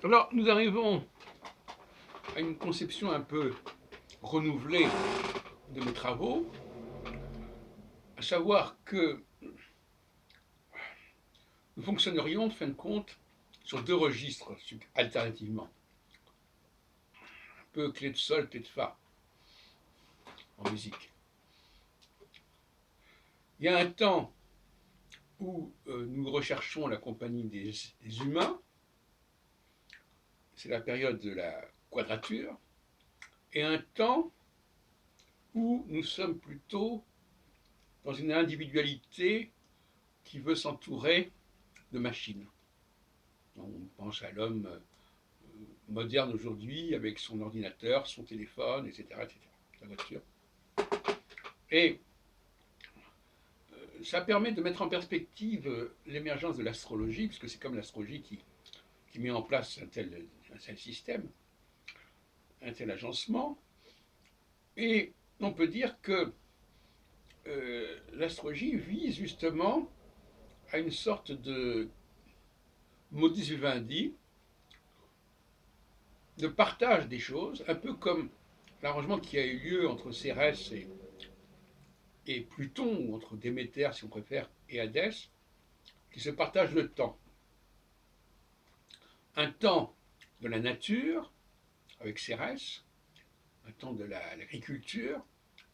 Alors, nous arrivons à une conception un peu renouvelée de mes travaux, à savoir que nous fonctionnerions, en fin de compte, sur deux registres alternativement. Un peu clé de sol, clé de fa en musique. Il y a un temps où nous recherchons la compagnie des humains, c'est la période de la quadrature, et un temps où nous sommes plutôt dans une individualité qui veut s'entourer de machines. On pense à l'homme moderne aujourd'hui avec son ordinateur, son téléphone, etc., etc., la voiture. Et ça permet de mettre en perspective l'émergence de l'astrologie, puisque c'est comme l'astrologie qui met en place un tel système, un tel agencement. Et on peut dire que l'astrologie vise justement à une sorte de modus vivendi, de partage des choses, un peu comme l'arrangement qui a eu lieu entre Cérès et Pluton, ou entre Déméter, si on préfère, et Hadès, qui se partagent le temps. Un temps de la nature, avec Cérès, un temps de l'agriculture,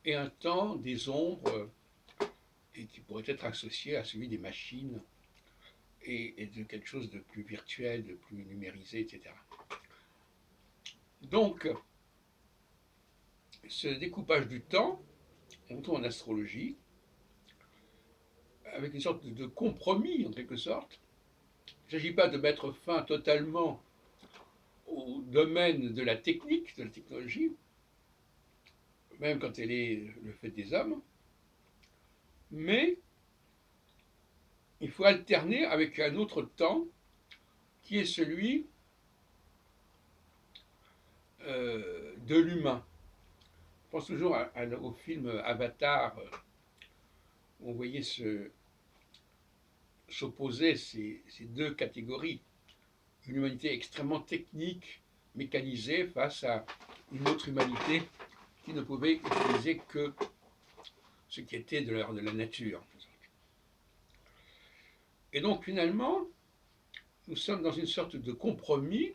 et un temps des ombres, et qui pourrait être associé à celui des machines, et de quelque chose de plus virtuel, de plus numérisé, etc. Donc, ce découpage du temps, on trouve en astrologie, avec une sorte de compromis, en quelque sorte. Il ne s'agit pas de mettre fin totalement au domaine de la technique, de la technologie, même quand elle est le fait des hommes, mais il faut alterner avec un autre temps qui est celui de l'humain. Je pense toujours au film Avatar, où on voyait s'opposer ces deux catégories. Une humanité extrêmement technique, mécanisée, face à une autre humanité qui ne pouvait utiliser que ce qui était de la nature. Et donc finalement, nous sommes dans une sorte de compromis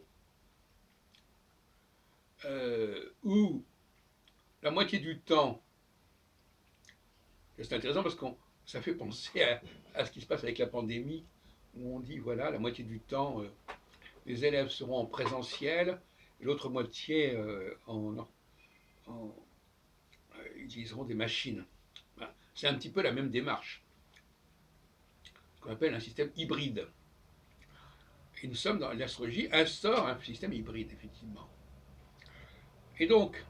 où la moitié du temps, c'est intéressant parce que ça fait penser à ce qui se passe avec la pandémie, où on dit, voilà, la moitié du temps, les élèves seront en présentiel, et l'autre moitié utiliseront des machines. Voilà. C'est un petit peu la même démarche, ce qu'on appelle un système hybride. Et nous sommes dans l'astrologie, instaure un système hybride, effectivement. Et donc,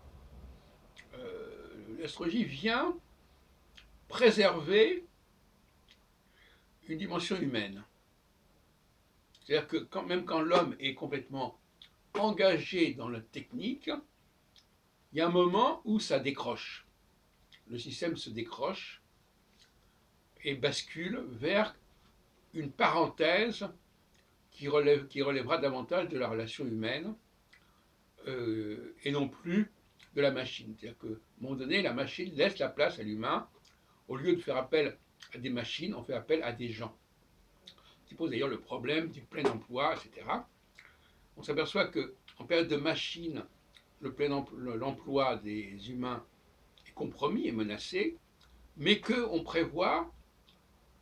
l'astrologie vient préserver une dimension humaine. C'est-à-dire que même quand l'homme est complètement engagé dans la technique, il y a un moment où ça décroche. Le système se décroche et bascule vers une parenthèse qui relèvera davantage de la relation humaine et non plus de la machine. C'est-à-dire qu'à un moment donné, la machine laisse la place à l'humain. Au lieu de faire appel à des machines, on fait appel à des gens. Qui pose d'ailleurs le problème du plein emploi, etc. On s'aperçoit qu'en période de machine, l'emploi des humains est compromis et menacé, mais qu'on prévoit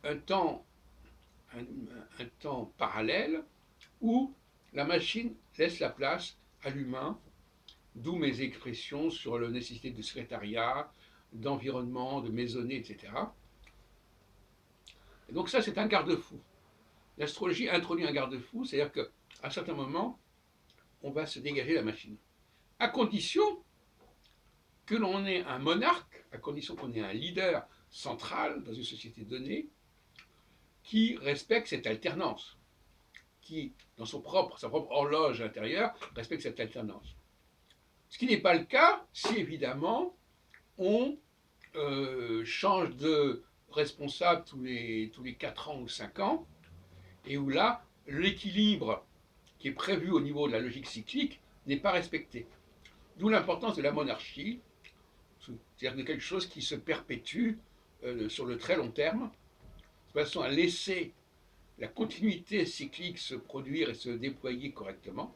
un temps, un, un temps parallèle où la machine laisse la place à l'humain, d'où mes expressions sur la nécessité de secrétariat, d'environnement, de maisonnée, etc. Et donc ça, c'est un garde-fou. L'astrologie introduit un garde-fou, c'est-à-dire qu'à certains moments, on va se dégager la machine. À condition que l'on ait un monarque, à condition qu'on ait un leader central dans une société donnée, qui respecte cette alternance, qui, dans sa propre horloge intérieure, respecte cette alternance. Ce qui n'est pas le cas si, évidemment, on change de responsable tous les 4 ans ou 5 ans, et où là, l'équilibre qui est prévu au niveau de la logique cyclique n'est pas respecté. D'où l'importance de la monarchie, c'est-à-dire de quelque chose qui se perpétue sur le très long terme, de façon à laisser la continuité cyclique se produire et se déployer correctement.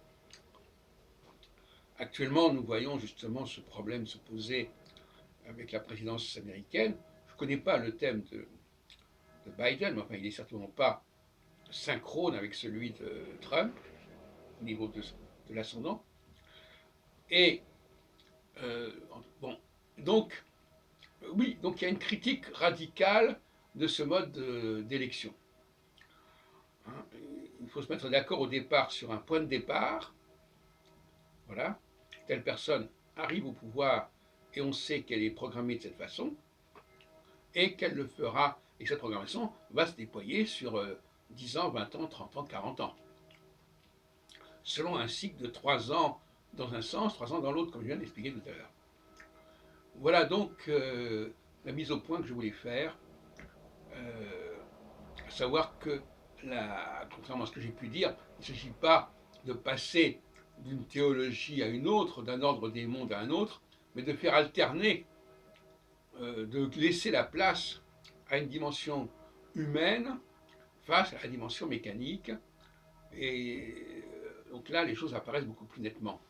Actuellement, nous voyons justement ce problème se poser avec la présidence américaine. Je ne connais pas le thème de Biden, mais enfin, il n'est certainement pas synchrone avec celui de Trump au niveau de l'ascendant. Et bon, donc, oui, donc il y a une critique radicale de ce mode d'élection. Hein, il faut se mettre d'accord au départ sur un point de départ. Voilà, telle personne arrive au pouvoir et on sait qu'elle est programmée de cette façon et qu'elle le fera, et cette programmation va se déployer sur 10 ans, 20 ans, 30 ans, 40 ans. Selon un cycle de 3 ans dans un sens, 3 ans dans l'autre, comme je viens d'expliquer tout à l'heure. Voilà donc la mise au point que je voulais faire, à savoir que, contrairement à ce que j'ai pu dire, il ne s'agit pas de passer d'une théologie à une autre, d'un ordre des mondes à un autre, mais de faire alterner, de laisser la place à une dimension humaine face à la dimension mécanique. Et donc là, les choses apparaissent beaucoup plus nettement.